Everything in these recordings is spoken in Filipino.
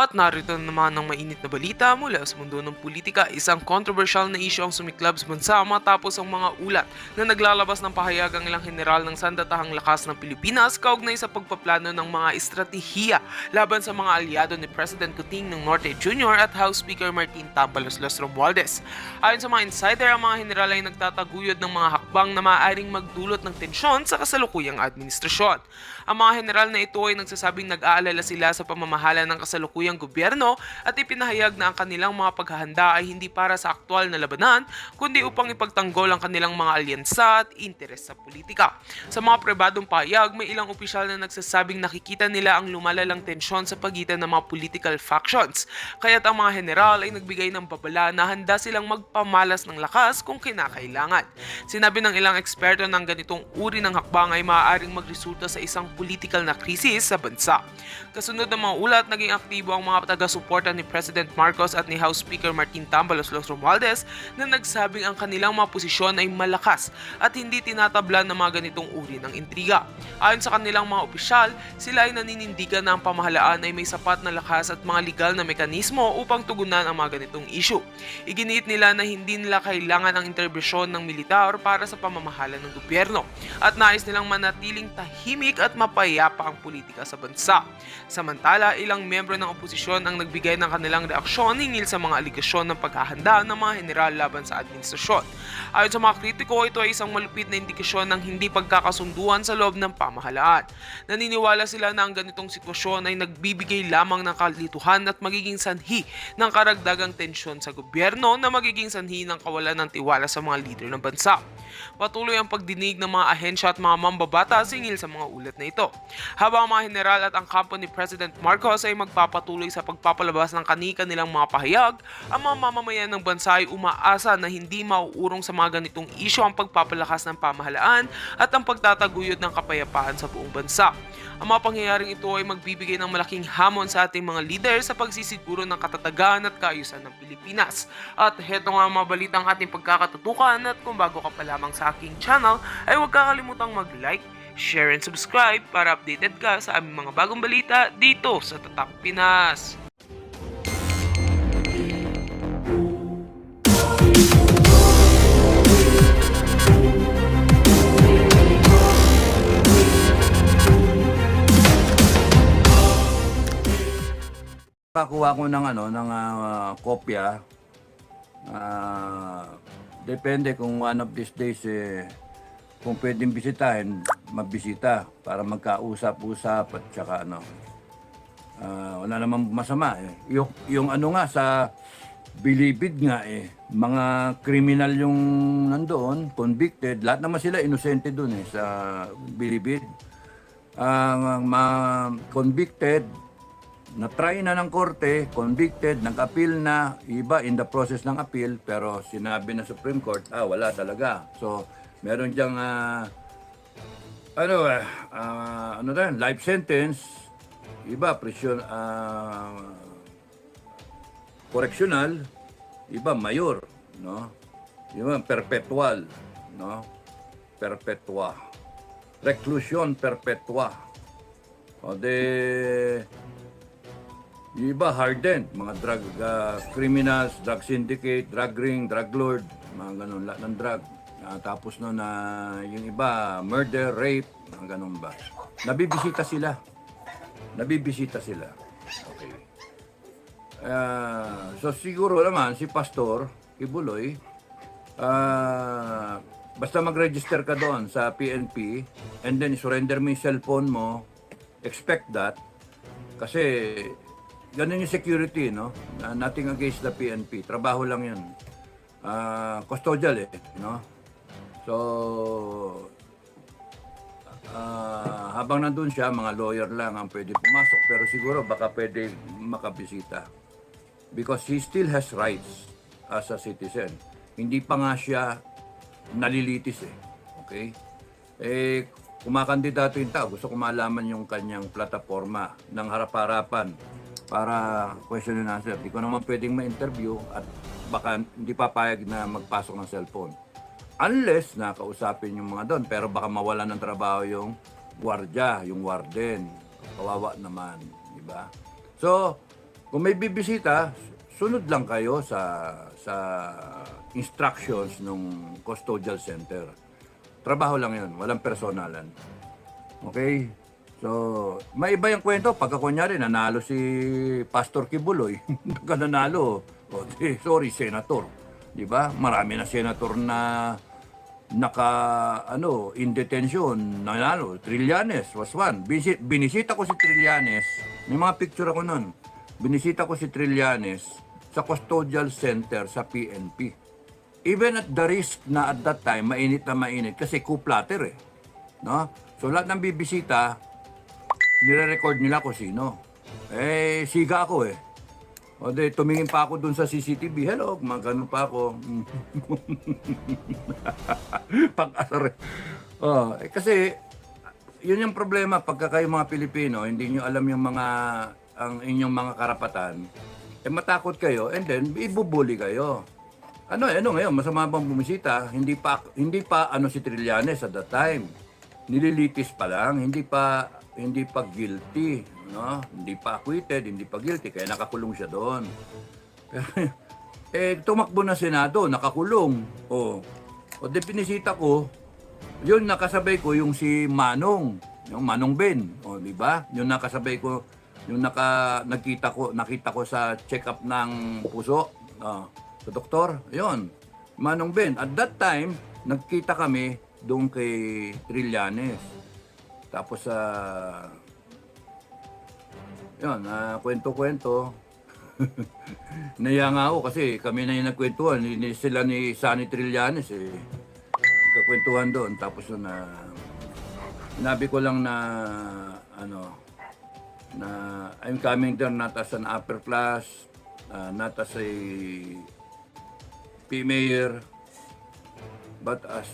At narito naman ang mainit na balita mula sa mundo ng politika. Isang controversial na issue ang sumiklab sa bansa matapos ang mga ulat na naglalabas ng pahayag ang ilang general ng sandatahang lakas ng Pilipinas kaugnay sa pagpaplano ng mga estratehiya laban sa mga aliado ni President Kuting ng Norte Jr. at House Speaker Martin Tambalos Romualdez. Ayon sa mga insider, ang mga general ay nagtataguyod ng mga hakbang na maaaring magdulot ng tensyon sa kasalukuyang administrasyon. Ang mga general na ito ay nagsasabing nag-aalala sila sa pamamahala ng kasalukuyang gobyerno at ipinahayag na ang kanilang mga paghahanda ay hindi para sa aktwal na labanan kundi upang ipagtanggol ang kanilang mga alyansa at interes sa politika. Sa mga pribadong pahayag, may ilang opisyal na nagsasabing nakikita nila ang lumalalang tensyon sa pagitan ng mga political factions, kaya't ang mga general ay nagbigay ng babala na handa silang magpamalas ng lakas kung kinakailangan. Sinabi ng ilang eksperto na ang ganitong uri ng hakbang ay maaaring magresulta sa isang political na krisis sa bansa. Kasunod ng mga ulat, naging aktibo ang mga taga-suporta ni President Marcos at ni House Speaker Martin Tambalos Romualdez na nagsabing ang kanilang mga posisyon ay malakas at hindi tinatablan ng mga ganitong uri ng intriga. Ayon sa kanilang mga opisyal, sila ay naninindigan na ang pamahalaan ay may sapat na lakas at mga legal na mekanismo upang tugunan ang mga ganitong issue. Iginiit nila na hindi nila kailangan ang interbensyon ng militar para sa pamamahala ng gobyerno at nais nilang manatiling tahimik at mapayapa ang politika sa bansa. Samantala, ilang miyembro ng oposisyon ang nagbigay ng kanilang reaksyon hinggil sa mga aligasyon ng paghahanda ng mga general laban sa administrasyon. Ayon sa mga kritiko, ito ay isang malupit na indikasyon ng hindi pagkakasunduan sa loob ng pamahalaan. Naniniwala sila na ang ganitong sitwasyon ay nagbibigay lamang ng kalituhan at magiging sanhi ng karagdagang tensyon sa gobyerno na magiging sanhi ng kawalan ng tiwala sa mga leader ng bansa. Patuloy ang pagdinig ng mga ahensya at mga mambabatas hinggil sa mga ulat na ito. Habang ang mga general at ang kampo ni President Marcos ay magpapatuloy sa pagpapalabas ng kani-kanilang mga pahayag, ang mga mamamayan ng bansa ay umaasa na hindi mauurong sa mga ganitong isyu ang pagpapalakas ng pamahalaan at ang pagtataguyod ng kapayapaan sa buong bansa. Ang mga pangyayaring ito ay magbibigay ng malaking hamon sa ating mga leader sa pagsisiguro ng katatagan at kaayusan ng Pilipinas. At heto nga ang mga balitang ating pagkakatutukan at kung bago ka pa lamang sa aking channel ay huwag kakalimutang mag-like, share and subscribe para updated ka sa aming mga bagong balita dito sa Tatak Pinas. Nakakuha ko ng kopya. Depende kung one of these days kung pwedeng bisitahin, magbisita para magkausap-usap at saka wala namang masama eh. Yung sa Bilibid nga mga criminal yung nandoon, convicted, lahat naman sila inosente doon sa Bilibid. Ang convicted na-try na ng korte, convicted, nag-appeal na, iba in the process ng appeal, pero sinabi ng Supreme Court, wala talaga. So, meron diyang, life sentence, iba, prison, correctional, iba, mayor, no? Iba, perpetual, no? Perpetua. Reclusion perpetua. O iba hardened, mga drug criminals, drug syndicate, drug ring, drug lord, mga ganun, lahat ng drug. Tapos yung iba, murder, rape, mga ganun ba. Nabibisita sila. Okay. So siguro naman, si Pastor Kibuloy, basta mag-register ka doon sa PNP, and then surrender mo yung cellphone mo, expect that, kasi ganun yung security, no? Nothing against the PNP. Trabaho lang yun. Custodial no? So, habang nandun siya, mga lawyer lang ang pwede pumasok. Pero siguro baka pwede makabisita. Because he still has rights as a citizen. Hindi pa nga siya nalilitis Okay? Kumakandidato yung tao. Gusto ko malaman yung kanyang plataforma ng harap-harapan para question and answer. Di ko naman pwedeng ma-interview at baka hindi papayag na magpasok ng cellphone. Unless nakausapin yung mga doon, pero baka mawalan ng trabaho yung gwardiya, yung warden. Kawawa naman, di ba? So, Kung may bibisita, sunod lang kayo sa instructions ng custodial center. Trabaho lang 'yon, walang personalan. Okay? So, may iba yung kwento. Pagka kunyari, nanalo si Pastor Kibuloy, ka nanalo. O, sorry, senator. Di ba? Marami na senator na in detention, nanalo. Trillanes was one. Binisita ko si Trillanes. May mga picture ako nun. Binisita ko si Trillanes sa custodial center sa PNP. Even at the risk na at that time, mainit na mainit kasi coup platter eh. No? So lahat ng bibisita, nire-record nila kung sino. Eh, siga ako eh. O de, tumingin pa ako dun sa CCTV. Hello, magano pa ako. Pag-asar. Oh, eh, kasi, yun yung problema pagka kayo mga Pilipino, hindi nyo alam yung ang inyong mga karapatan, eh matakot kayo, and then, ibubuli kayo. Ano ngayon, masama bang bumisita? Hindi pa si Trillanes at that time. Nililitis pa lang, hindi pa guilty, no? Hindi pa acquitted, hindi pa guilty, kaya nakakulong siya doon. Tumakbo na Senado, nakakulong. O depinisita ko, yun nakasabay ko yung si Manong, yung Manong Ben, di ba? Yung nakasabay ko, yung nakita ko sa check-up ng puso, sa doktor, yun, Manong Ben. At that time, nagkita kami doon kay Trillanes. Tapos yun, kwento-kwento. Naya nga ako kasi kami na yung nagkwentuhan. Sila ni Sunny Trillanes eh. Kakwentuhan doon. Tapos sinabi ko lang na I'm coming there not as an upper class, not as a mayor, but as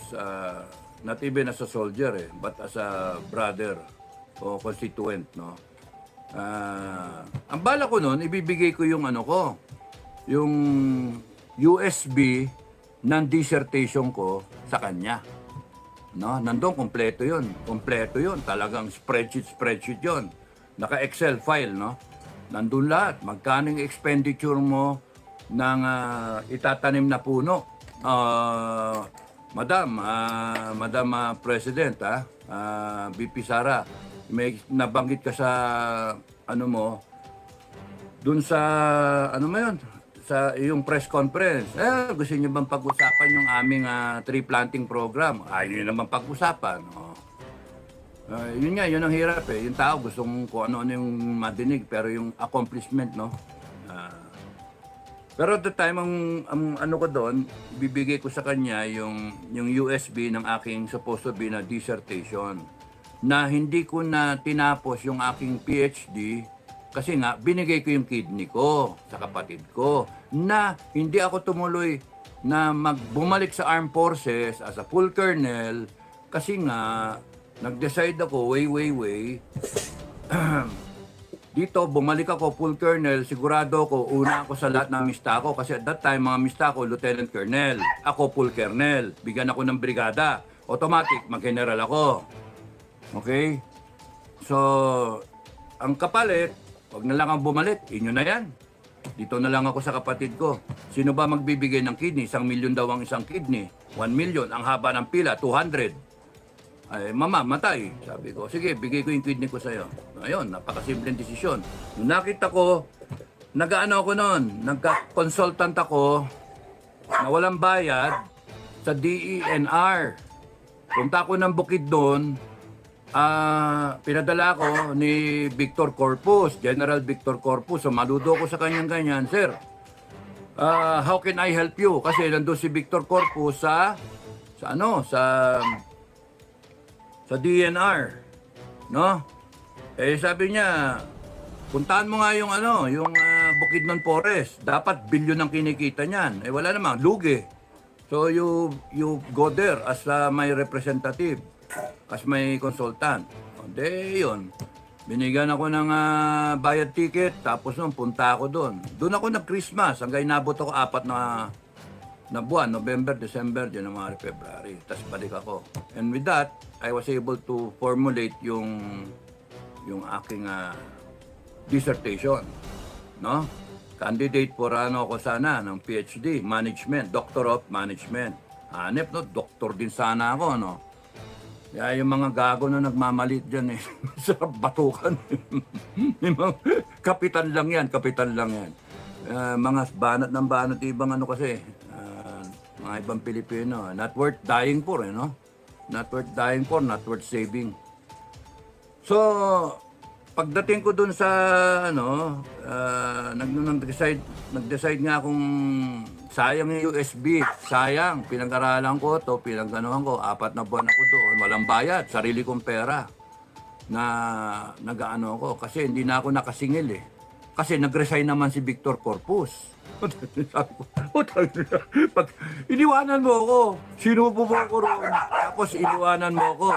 not even as a soldier but as a brother o constituent, no. Ang bala ko noon, ibibigay ko yung yung USB ng dissertation ko sa kanya, no. Nandun kompleto yun, talagang spreadsheet yun, naka Excel file, no. Nandun lahat, magkano yung expenditure mo ng itatanim na puno. Madam President, BP Sara, may nabanggit ka sa dun sa sa iyong press conference. Gusto niyo bang pag-usapan yung aming tree planting program? Ayaw niyo naman pag-usapan. Yun ang hirap eh. Yung tao gustong kung ano yung madinig, pero yung accomplishment, no? Pero at the time, ang ko doon, bibigay ko sa kanya yung USB ng aking supposed to be na dissertation, na hindi ko na tinapos yung aking PhD kasi nga binigay ko yung kidney ko sa kapatid ko, na hindi ako tumuloy na bumalik sa Armed Forces as a full colonel kasi nga nag-decide ako way dito, bumalik ako full colonel, sigurado ako, una ako sa lahat ng mista ko. Kasi at that time, mga mista ko, lieutenant colonel. Ako full colonel. Bigyan ako ng brigada. Automatic, mag-general ako. Okay? So, ang kapalit, wag na lang ang bumalik. Inyo na yan. Dito na lang ako sa kapatid ko. Sino ba magbibigay ng kidney? 1 million daw ang isang kidney. 1 million. Ang haba ng pila, 200. Ay, mamamatay. Sabi ko, sige, bigay ko yung kidney ko sa'yo. Ayun, napakasimpleng desisyon. Nung nakita ko, nag-ano ako noon, nagka-consultant ako na walang bayad sa DENR. Punta ako ng bukid doon, pinadala ko ni Victor Corpus, General Victor Corpus. So, maludo ko sa kanyang ganyan, sir, how can I help you? Kasi nandun si Victor Corpus sa DNR, no? Sabi niya, puntahan mo nga yung Bukidnon Forest. Dapat bilyon ang kinikita niyan. Wala namang, lugi. So you go there as my representative, as my consultant. Yun. Binigyan ako ng bayad ticket, tapos nung punta ako doon. Doon ako nag-Christmas, hanggang inabot ako 4 na buwan, November, December, January, February. Tapos balik ako. And with that, I was able to formulate yung aking dissertation. no? Candidate for ano ako sana ng PhD, Management, Doctor of Management. Hanep, no? Doktor din sana ako, no? Kaya yung mga gago na nagmamalit dyan eh. Sarap batukan. Yung mga kapitan lang yan, kapitan lang yan. Mga banat ng banat ibang ano kasi, mga ibang Pilipino. Not worth dying for, eh, no? Not worth dying for, not worth saving. So, pagdating ko dun sa, ano, nag-decide nga akong sayang yung USB. Sayang, pinag-aralan ko to, pinag-anuhan ko, 4 na buwan ako doon. Walang bayad, sarili kong pera na nag-ano ako. Kasi hindi na ako nakasingil eh. Kasi nag-resign naman si Victor Corpus. Sabi ko, pag iniwanan mo ako, sinubo mo ako roon, tapos iniwanan mo ako.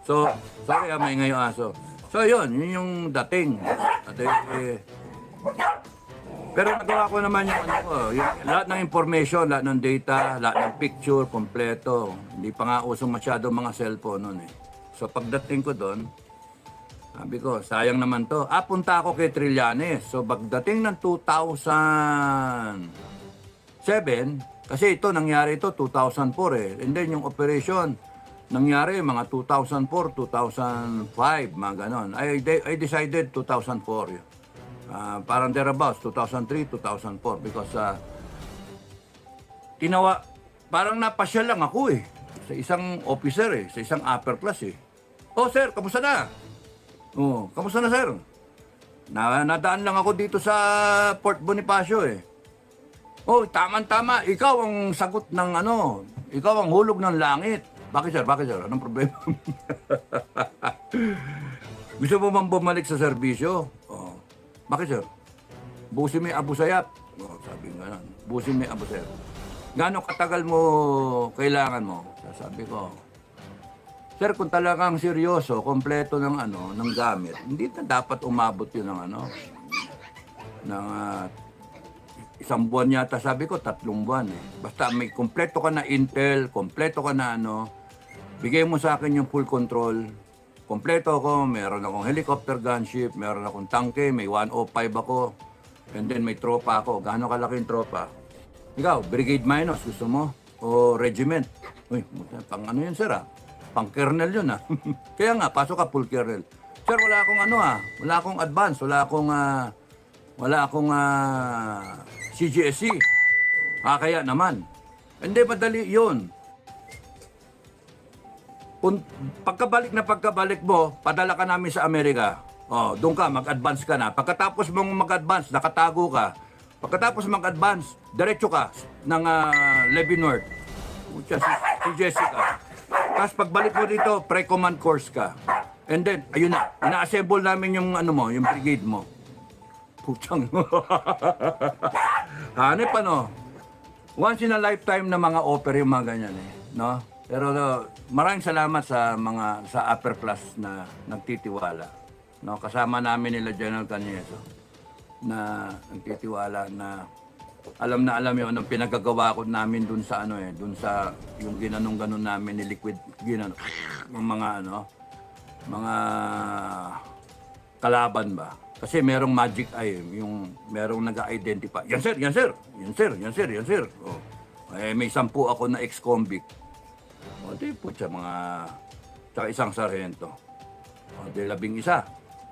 So, sorry, may ngayong aso. So, yun yung dating. At, pero nagawa ko naman yung, ano ko, yung lahat ng information, lahat ng data, lahat ng picture, kompleto. Hindi pa nga usong masyado mga cellphone noon eh. So pagdating ko doon, sabi ko, sayang naman to. Punta ako kay Trillanes. So pagdating ng 2007, kasi ito, nangyari ito 2004 eh. And then yung operation, nangyari mga 2004, 2005, mga ganon. I decided 2004. Parang thereabouts, 2003, 2004 because parang napasyal lang ako eh sa isang officer eh, sa isang upper class eh. Oh sir, kamusta na? Oh, kamusta na sir? Nadaan lang ako dito sa Port Bonifacio eh. Oh, tama-tama, ikaw ang sagot ng ano, ikaw ang hulog ng langit. Bakit sir? Bakit sir? Anong problema? Gusto mo bang bumalik sa serbisyo? Oh. Bakit sir? Busin mo yung Abu Sayyaf. Oh, sabi nga lang, busin mo yung Abu Sayyaf. Gano'ng katagal mo kailangan mo? Sabi ko, sir, kung talagang seryoso, kompleto ng ano, ng gamit, hindi na dapat umabot yun ng ano, ng 1 buwan yata. Sabi ko, 3 buwan eh. Basta may kompleto ka na intel, kompleto ka na ano, bigay mo sa akin yung full control. Kompleto ako, meron akong helicopter gunship, meron akong tanke, may 105 ako, and then may tropa ako. Gaano kalaki yung tropa? Ikaw, brigade minus, gusto mo? O regiment? Uy, pang ano yun sir ah? Pang kernel yun ah. Kaya nga, pasok ka full kernel. Sir, wala akong ano ah, wala akong advance, wala akong CGSC. Kaya naman. Hindi, madali yun. Pagkabalik mo, padala ka namin sa Amerika. Oh, doon ka, mag-advance ka na. Pagkatapos mong mag-advance, nakatago ka. Pagkatapos mag-advance, diretso ka ng Levy North. Si Jessica. Tapos pagbalik mo dito, pre-command course ka. And then, ayun na, ina-assemble namin yung ano mo, yung brigade mo. Putang. Hanip ano. Once in a lifetime na mga offer yung mga ganyan eh, no? Pero maraming salamat sa upper class na nagtitiwala. No, kasama namin nila General Canieso na nagtitiwala na alam yun ang pinagagawa ko namin dun sa ano eh, dun sa yung ginanong-ganon namin ni liquid ginano yung mga ano, mga kalaban ba. Kasi merong magic eye, yung merong nag-identify. Yan sir, yan sir. Yan sir, yan sir, yan sir. Oh. May 10 ako na ex-convict. O di po siya mga, tsaka isang sarhento. O di 11.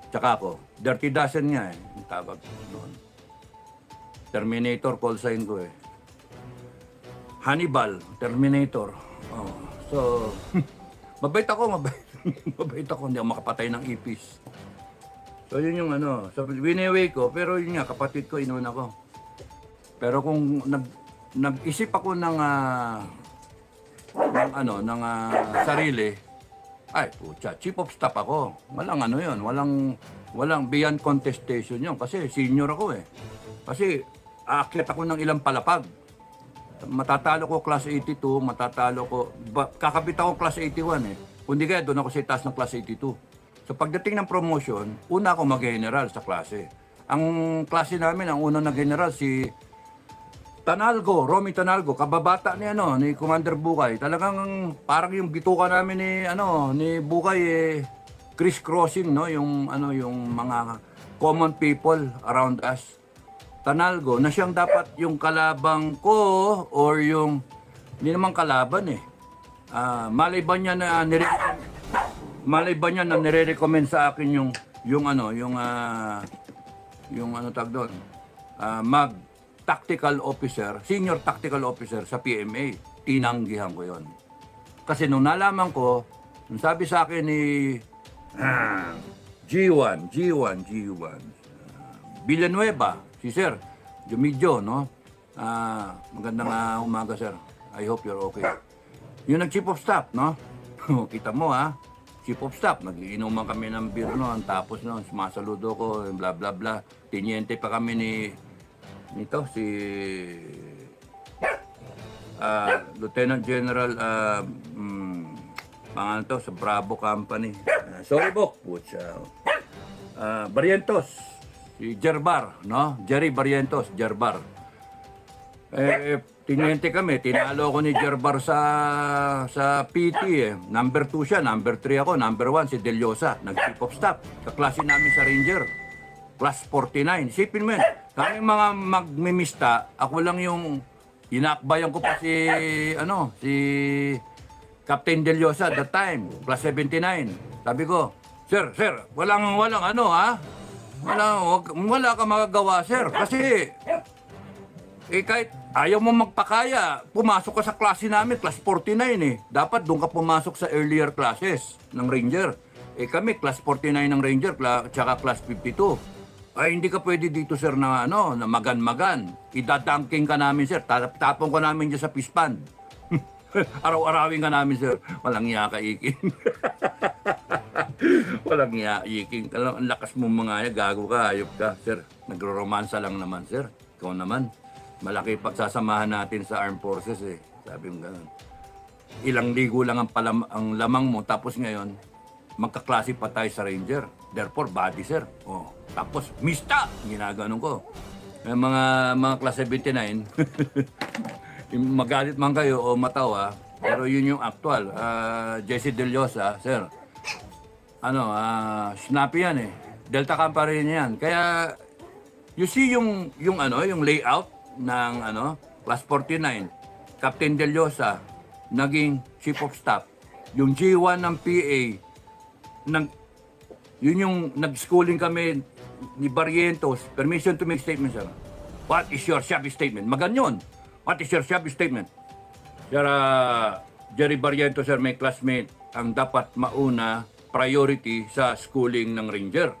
Tsaka ako, dirty dozen nga eh, yung tawag noon. Terminator call sign ko eh. Hannibal, Terminator. Oh, so, mabait ako, mabait ako, hindi ako makapatay ng ipis. So yun yung ano, so wineway ko, pero yun nga, kapatid ko, inuna ko. Pero kung nag-isip ako ng sarili, ay, putya, chief of staff ako. Walang ano yun, walang beyond contestation yun. Kasi senior ako eh. Kasi aakyat ako ng ilang palapag. Matatalo ko class 82, kakabit ako class 81 eh. Kundi kaya doon ako sa itaas ng class 82. So pagdating ng promotion, una ako mag-general sa klase. Ang klase namin, ang unang nag-general si Romy Tanalgo, kababata ni ni Commander Bukay. Talagang parang yung bituka namin ni Bukay criss-crossing, no, yung mga common people around us. Tanalgo na siyang dapat yung kalabang ko or yung hindi naman kalaban eh. Malay ba niya na nire-recommend sa akin yung ano tag doon. Mag tactical officer, senior tactical officer sa PMA. Tinanggihan ko 'yon. Kasi nung nalaman ko, nung sabi sa akin ni G1 Villanueva, si Sir Jumidjo, no? Magandang umaga, Sir. I hope you're okay. Yung nag-chief of staff, no? Kita mo, chief of staff, nagiinuman kami ng beer noon, tapos noon, sumasaludo ko, bla bla bla. Tiniente pa kami nito, si Lieutenant General, pangalan to, sa Bravo Company. Soribok, Barrientos, si Gerbar, no? Jerry Barrientos, Gerbar. Tiniente kami, tinalo ko ni Gerbar sa PT Number 2 siya, number 3 ako, number 1 si Deliosa, nag-chief of staff. Kaklase namin sa Ranger, class 49. Isipin mo yan, kami mga magmimista, ako lang yung inakbayan ko pa si Captain Deliosa that time, class 79. Sabi ko, Sir, walang wala ka magagawa, sir. Kasi, kahit ayaw mo magpakaya, pumasok ka sa klase namin, class 49 eh. Dapat doon ka pumasok sa earlier classes ng Ranger. Kami, class 49 ng Ranger, tsaka class 52. Hindi ka pwede dito, sir, na magan-magan. Idadangking ka namin, sir. Tapong ka namin dyan sa pispan. Araw-arawin ka namin, sir. Walang iya ka, Iking. Walang iya, Iking. Ang lakas mo mga gago ka, ayop ka, sir. Nagro-romansa lang naman, sir. Ikaw naman. Malaki pagsasamahan natin sa armed forces eh. Sabi mo gano'n. Ilang ligo lang ang lamang mo, tapos ngayon, magkaklase pa tayo sa Ranger. Therefore, body, sir. Tapos, mista! Ginaganon ko. Yung mga class 79, magalit man kayo o matawa, pero yun yung actual. Jesse Deliosa, sir. Snappy yan eh. Delta Camp rin yan. Kaya, you see yung layout ng class 49, Captain Deliosa, naging chief of staff. Yung G1 ng PA, yun yung nag-schooling kami ni Barrientos. Permission to make statement, sir. What is your shabby statement? Maganyon. What is your shabby statement? Sir, Jerry Barrientos, sir, may classmate, ang dapat mauna priority sa schooling ng Ranger.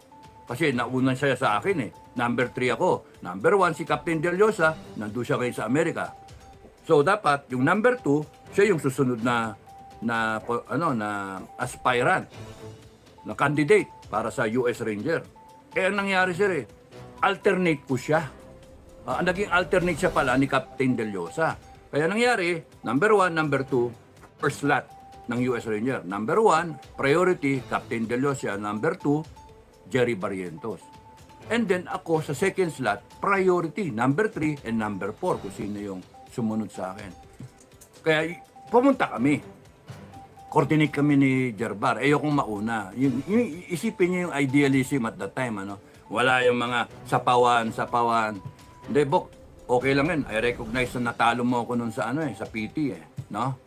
Kasi naunan siya sa akin eh. Number 3 ako. Number 1 si Captain Deliosa, nandun siya kayo sa Amerika. So dapat yung number 2, siya yung susunod na aspirant, na candidate para sa US Ranger. Ang nangyari, sir, alternate ko siya. Naging alternate siya pala ni Captain Deliosa. Kaya nangyari, number 1, number 2, first slot ng US Ranger. Number 1, priority, Captain Deliosa. Number 2, Jerry Barrientos. And then ako sa second slot, priority, number 3 and number 4, kung sino yung sumunod sa akin. Kaya pumunta kami. Coordinate kami ni Gerbar. Ayokong mauna. Isipin niyo yung idealism at that time. Wala yung mga sapawan. Hindi, Bok, okay lang yun. I recognize na natalo mo ako nun sa sa PT no?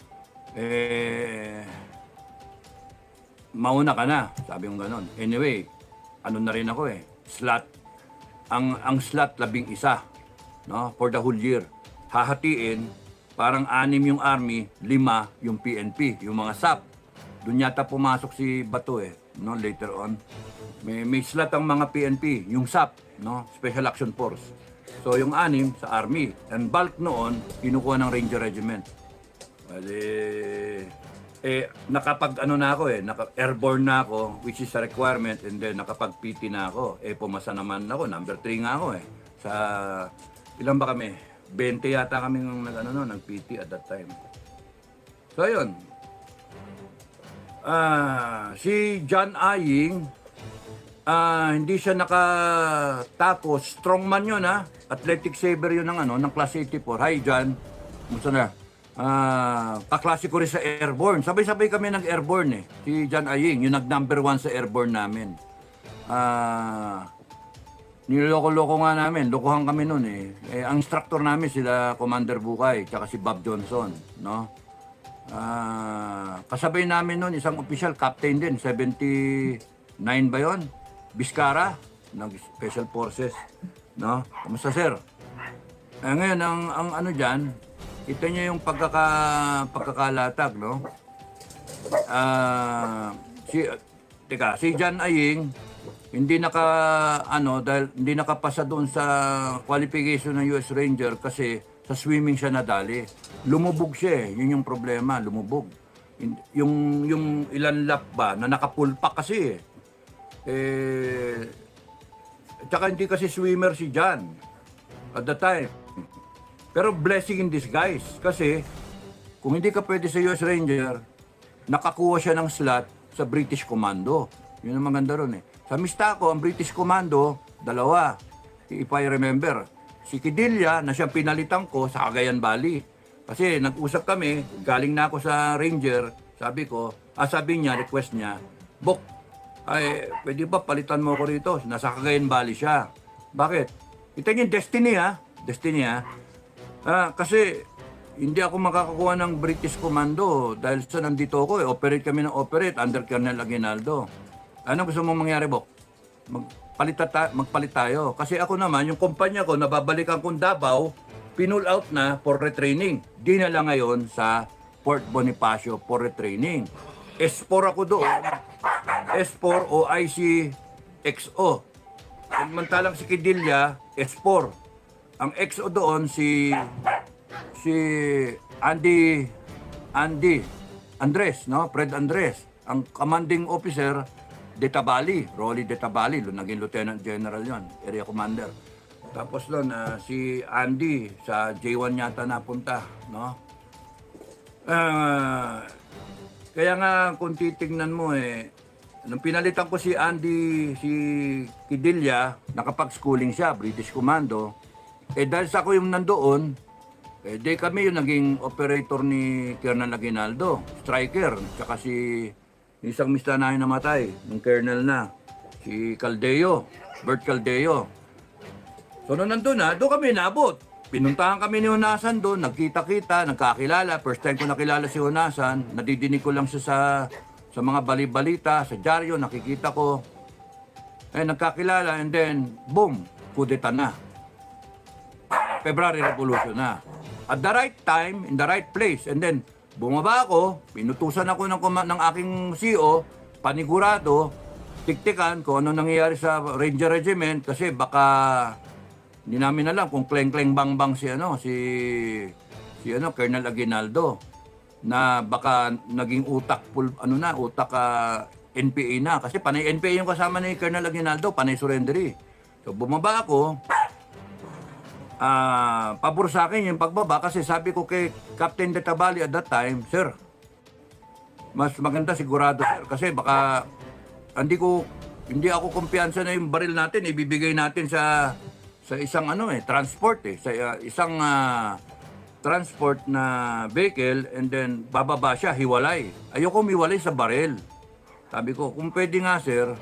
Mauna ka na, sabi ko gano'n. Anyway, na rin ako slot. Ang slot 11, no? For the whole year. Hahatiin, parang 6 yung Army, 5 yung PNP, yung mga SAP. Doon yata pumasok si Bato no? Later on. May slot ang mga PNP, yung SAP, no? Special Action Force. So yung 6 sa Army. And bulk noon, kinukuha ng Ranger Regiment. Nakapag na ako naka-airborne na ako, which is a requirement, and then nakapag-PT na ako. Pumasa naman ako, number 3 nga ako Sa, ilan ba kami? 20 yata kami nag-PT at that time. So ayun. Si John Aying, hindi siya nakatapos. Strongman yun Athletic saver yun ng class 84. Hi John, musta na? Kaklase ko rin sa airborne. Sabay-sabay kami nag-airborne Si John Aying, yung nag-number 1 sa airborne namin. niloloko-loko nga namin, lokohan kami noon eh. Ang instructor namin sila Commander Bukay, tsaka si Bob Johnson, no? Kasabay namin noon isang official, captain din, 79 ba yon? Vizcara, ng Special Forces, no? Kamusta sir? Ngayon, ang ano dyan, kita niyo yung pagkakalatag, no? Si John Aying, dahil hindi nakapasa doon sa qualification ng US Ranger kasi sa swimming siya nadali. Lumubog siya eh. Yun yung problema, lumubog. Yung ilan lap ba na nakapulpak kasi eh. Tsaka hindi kasi swimmer si John at the time. Pero blessing in disguise kasi kung hindi ka pwede sa US Ranger, nakakuha siya ng slot sa British Commando. Yun ang maganda ron eh. Sa Mistako, ang British Commando, dalawa. If I remember, si Kidilya na siyang pinalitan ko sa Cagayan Valley. Kasi nag-usap kami, galing na ako sa Ranger, sabi niya, request niya, Bok, pwede ba palitan mo ako rito? Nasa Cagayan Valley siya. Bakit? Ito yung destiny ha. Destiny ha. Kasi hindi ako makakakuha ng British Commando dahil sa nandito ako eh. Operate kami ng operate under Colonel Aguinaldo. Ano gusto mong mangyari, Bok? Magpalit tayo. Kasi ako naman, yung kumpanya ko, nababalikan kong Davao, pinull out na for retraining. Dinala ngayon sa Port Bonifacio for retraining. S4 ako doon. S4 o ICXO. Samantalang si Kidilya, S4. Ang XO doon si Andres, no? Fred Andres. Ang commanding officer, Rolly De Tabali, naging Lieutenant General yon, Area Commander. Tapos doon, si Andy sa J1 yata napunta, no? Kaya nga kung titignan mo nung pinalitan ko si Andy, si Kidilya, nakapag-schooling siya, British Commando. Dahil sa ako yung nandoon, di kami yung naging operator ni Colonel Aguinaldo, striker, tsaka si isang mista na namatay, ng Colonel na, si Bert Caldeo. So nung nandun doon kami nabot. Pinuntahan kami ni Hunasan doon, nagkita-kita, nagkakilala. First time ko nakilala si Hunasan, nadidinig ko lang siya sa mga bali-balita, sa dyaryo, nakikita ko. Nagkakilala and then, boom, kudeta na. February Revolution na. At the right time, in the right place, and then, bumaba ako, pinutusan ako ng aking CO, panigurado, tiktikan kung ano nangyayari sa Ranger Regiment kasi baka hindi namin alam kung kleng-kleng bang-bang si Colonel Aguinaldo na baka naging utak NPA na kasi panay NPA yung kasama ni Colonel Aguinaldo, panay surrendery. So bumaba ako, pabor sa akin yung pagbaba kasi sabi ko kay Captain De Tabali at that time, Sir, mas maganda sigurado sir kasi baka hindi ako kumpiyansa na yung baril natin ibibigay natin sa isang transport sa isang transport na vehicle and then bababa siya, hiwalay. Ayoko miwalay sa baril. Sabi ko, kung pwede nga sir,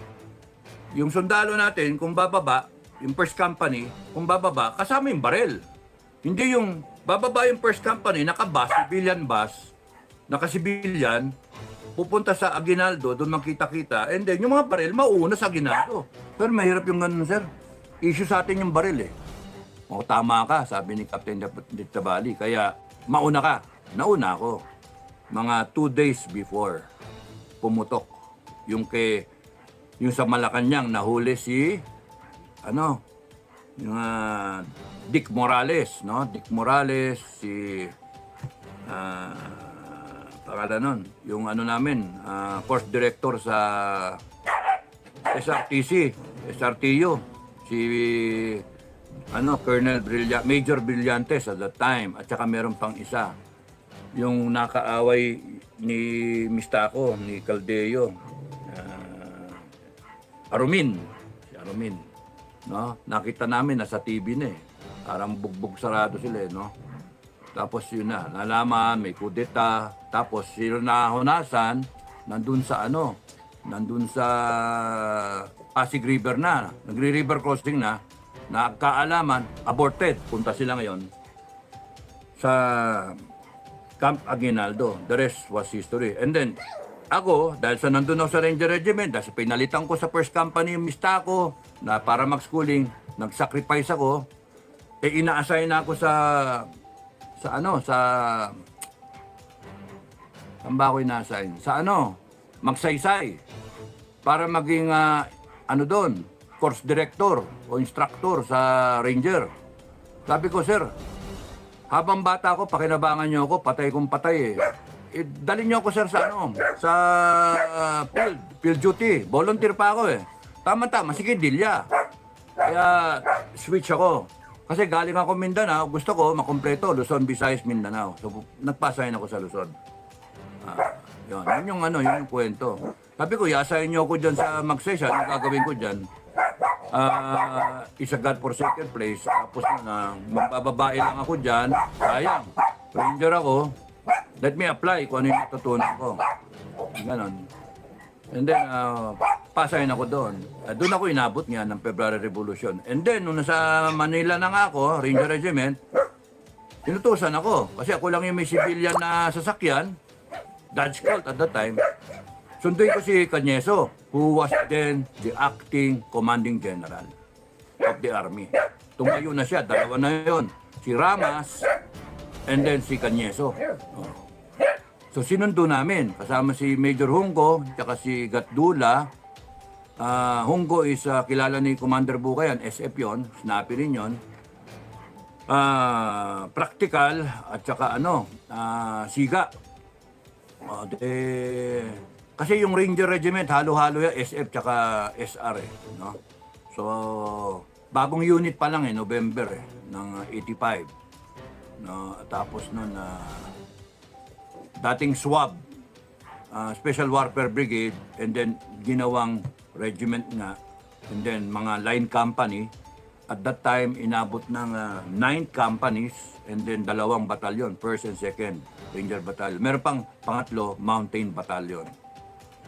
yung sundalo natin kung bababa, yung first company, kung bababa, kasama yung baril. Hindi yung bababa yung first company, naka-bus, civilian bus, naka-civilian, pupunta sa Aguinaldo, doon makita-kita, and then yung mga baril, mauuna sa Aguinaldo. Pero mahirap yung ganun, sir. Issue sa atin yung baril O, tama ka, sabi ni Captain Tabali. Kaya, mauna ka. Nauna ako. Mga 2 days before, pumutok. Yung sa Malacanang, nahuli si Dick Morales, no? Dick Morales, pangalan nun, yung course director sa SRTU, si Major Brillantes at that time, at saka meron pang isa, yung nakaaway ni Mistako, ni Caldeo, Arumin, no? Nakita namin nasa TV na parang bugbog sarado sila no? Tapos yun nalaman may kudeta, tapos sino na Hunasan nandun sa Pasig River na, nagre-river crossing na, nagkaalaman, aborted. Punta sila ngayon sa Camp Aguinaldo. The rest was history. And then, ako, dahil sa nandun ako sa Ranger Regiment, dahil sa pinalitan ko sa first company yung mista ko, na para mag-schooling, nag-sacrifice ako, ina-assign na ako saan ba ako ina-assign? Magsaysay. Para maging, doon, course director o instructor sa Ranger. Sabi ko, sir, habang bata ako, pakinabangan niyo ako, patay kong patay eh. Dali niyo ako, sir, sa field duty. Volunteer pa ako eh. Tama-tama, sige, dilya. Kaya, switch ako. Kasi galing ako Mindanao, gusto ko makompleto, Luzon, Visayas, Mindanao. So, nagpasahin ako sa Luzon. Yun yung kwento. Sabi ko, iasahin niyo ako dyan sa Magsaysay, ano gagawin ko dyan? Is a God-forsaken place. Tapos magbababae lang ako dyan. Sayang, Ranger ako. Let me apply kung ano yung natutunan ko. Ganon. And then, pasahin ako doon. Doon ako inabot nga ng February Revolution. And then, nung nasa Manila na nga ako, Ranger Regiment, tinutusan ako. Kasi ako lang yung may civilian na sasakyan. Dodge Colt at that time. Sunduin ko si Cañeso, who was then the acting commanding general of the army. Tumayo na siya, dalawa na yun. Si Ramas, and then si Cañeso. So sinundo namin, kasama si Major Hungo, tsaka si Gatdula. Hungo is kilala ni Commander Bukayan, SF yun, snappy rin yun. Practical, at tsaka siga. Kasi yung Ranger Regiment, halo-halo yan, SF tsaka SR no? So, bagong unit pa lang November ng 85. No? Tapos nun, dating SWAB, Special Warfare Brigade, and then ginawang regiment nga, and then mga line company. At that time, inabot ng 9 companies, and then 2 batalyon, 1st and 2nd Ranger Battalion. Meron pang pangatlo, Mountain Battalion.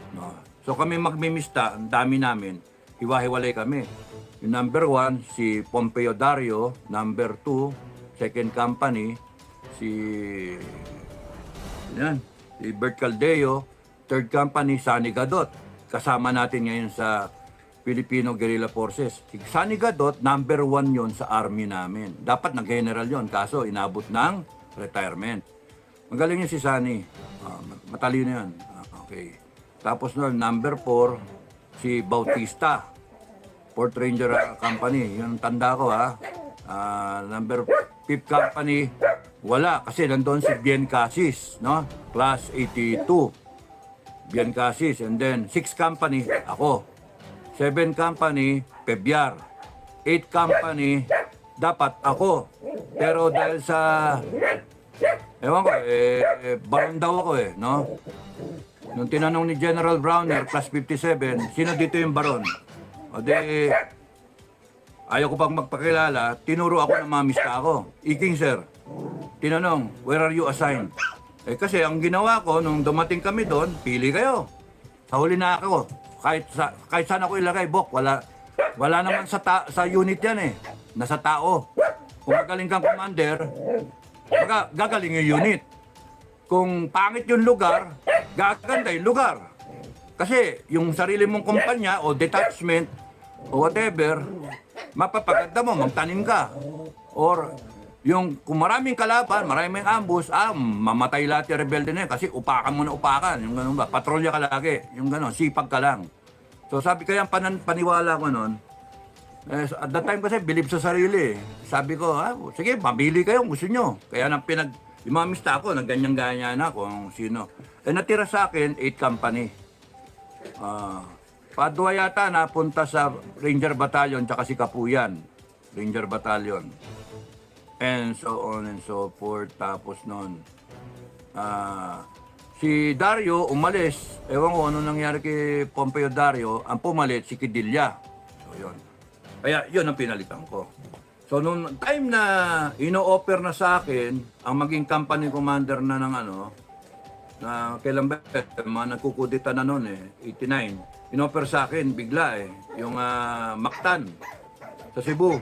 No. So kami magmimista, ang dami namin, hiwa-hiwalay kami. Yung number 1, si Pompeo Dario. Number 2, 2nd Company, si Bert Caldeo. 3rd Company, Sani Gadot. Kasama natin ngayon sa Filipino Guerrilla Forces. Si Sani Gadot, number 1 yon sa army namin. Dapat na general yon, kaso inabot ng retirement. Magaling yun si Sani. Matalino yun. Okay. Tapos nun, number 4, si Bautista. 4th Ranger Company. Yun ang tanda ko number 5th Company, wala. Kasi nandun si Bien Casis, no? Class 82. Bien Casis. And then, 6th Company, ako. 7th Company, Pebyar. 8th Company, dapat ako. Pero dahil sa ewan ko, baron daw ako no? Nung tinanong ni General Browner, plus 57, sino dito yung baron? O di, ayaw ko pang magpakilala, tinuro ako ng mamista ako. Iking sir, tinanong, where are you assigned? Kasi ang ginawa ko, nung dumating kami doon, pili kayo. Sa huli na ako. Kahit saan ako ilagay, Bok, wala naman sa unit yan Nasa tao. Kung magaling kang commander, gagaling yung unit. Kung pangit yung lugar, gaganda yung lugar. Kasi yung sarili mong kumpanya o detachment o whatever, mapapaganda mo, magtanim ka. Or kung maraming kalaban, maraming ambush, mamatay lahat yung rebelde na yun kasi upakan mo na upakan. Yung ganun ba, patrolya ka lagi. Yung ganun, sipag ka lang. So sabi kaya paniwala ko nun, at that time kasi believe sa sarili. Sabi ko, sige, mabili kayo kung gusto nyo. Kaya imamista ako, nagganyan-ganyan na kung sino. Natira sa akin, 8 company. Padua yata napunta sa Ranger Battalion tsaka si Kapuyan. Ranger Battalion. And so on and so forth. Tapos nun, si Dario umalis. Ewan ko ano nangyari kay Pompeo Dario. Ang pumalit, si Kidilya. So yun. Kaya yun ang pinalitan ko. So nung time na ino-offer na sa akin ang maging company commander na ng na kailan ba mga nagkukudita na noon 89. In-offer sa akin bigla yung Mactan. sa Cebu.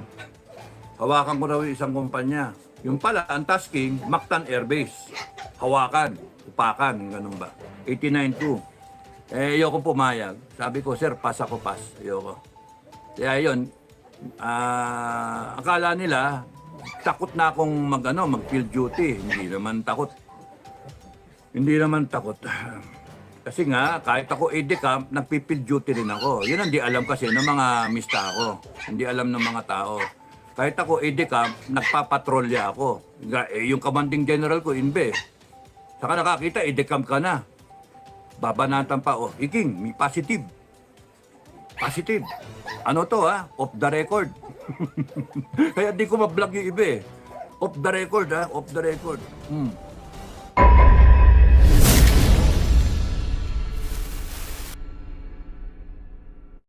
Hawakan ko raw yung isang kumpanya. Yung pala, ang tasking, Mactan Air Base. Hawakan, upakan, ganun ba. 89.2. Ayoko pumayag. Sabi ko, sir, pass ako, pass. Ayoko. Kaya yun, akala nila, takot na akong mag-field duty. Hindi naman takot. Hindi naman takot. Kasi nga, kahit ako EDCAM, nagpipield duty rin ako. Yun ang di alam kasi ng mga mista ako. Hindi alam ng mga tao. Kahit ako EDCAM, nagpapatrolya ako. Yung commanding general ko, inbe. Saka nakakita, EDCAM ka na. Babanatan pa, Iking, may positive. Positive. Ano to off the record. Kaya di ko ma-vlog yung iba Off the record off the record.